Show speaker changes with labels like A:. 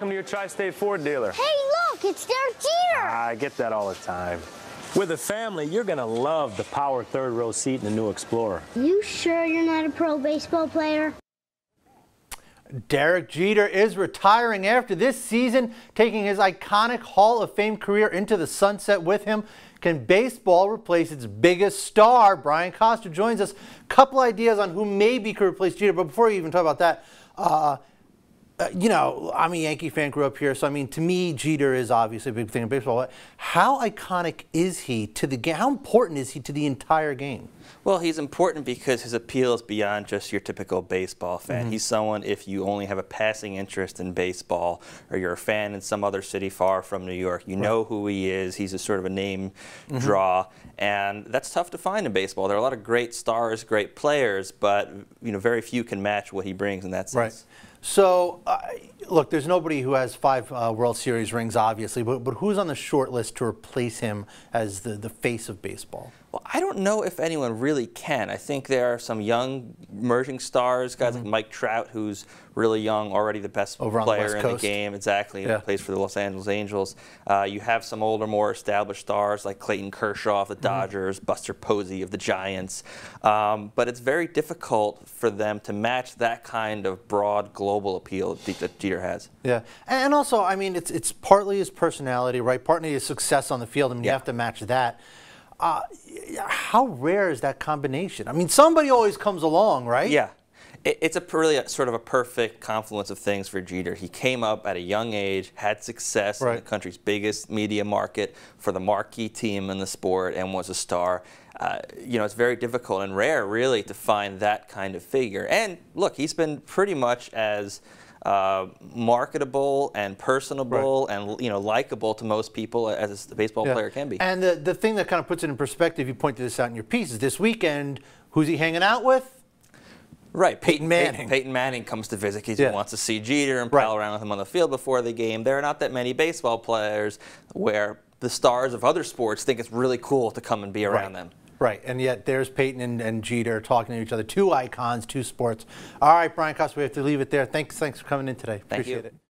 A: welcome to your Tri-State Ford dealer.
B: Hey, look, it's Derek Jeter.
A: I get that all the time. With a family, you're going to love the power third row seat in the new Explorer.
B: You sure you're not a pro baseball player?
C: Derek Jeter is retiring after this season, taking his iconic Hall of Fame career into the sunset with him. Can baseball replace its biggest star? Brian Costa joins us. Couple ideas on who maybe could replace Jeter. But before we even talk about that, you know, I'm a Yankee fan, grew up here, so I mean, to me, Jeter is obviously a big thing in baseball. How iconic is he to the game? How important is he to the entire game?
D: Well, he's important because his appeal is beyond just your typical baseball fan. He's someone, if you only have a passing interest in baseball, or you're a fan in some other city far from New York, you know who he is. He's a sort of a name draw, and that's tough to find in baseball. There are a lot of great stars, great players, but you know, very few can match what he brings in that sense.
C: Right. So, look, there's nobody who has 5 World Series rings, obviously, but who's on the short list to replace him as the face of baseball?
D: Well, I don't know if anyone really can. I think there are some young emerging stars, guys like Mike Trout, who's really young, already the best player in the game. Exactly, plays for the Los Angeles Angels. You have some older, more established stars like Clayton Kershaw of the Dodgers, Buster Posey of the Giants. But it's very difficult for them to match that kind of broad global appeal that Jeter has.
C: Yeah, and also, I mean, it's partly his personality, right? Partly his success on the field. I mean, you have to match that. How rare is that combination? I mean, somebody always comes along, right?
D: Yeah. It's really sort of a perfect confluence of things for Jeter. He came up at a young age, had success in the country's biggest media market for the marquee team in the sport, and was a star. You know, it's very difficult and rare, really, to find that kind of figure. And look, he's been pretty much as marketable and personable and likable to most people as a baseball player can be.
C: And the thing that kind of puts it in perspective, you pointed this out in your piece, is this weekend, who's he hanging out with?
D: Right,
C: Peyton Manning.
D: Peyton Manning comes to visit because he wants to see Jeter and pal around with him on the field before the game. There are not that many baseball players where the stars of other sports think it's really cool to come and be around them. Right,
C: and yet there's Peyton and Jeter talking to each other. 2 icons, 2 sports. All right, Brian Costa, we have to leave it there. Thanks for coming in today.
D: Appreciate
C: it.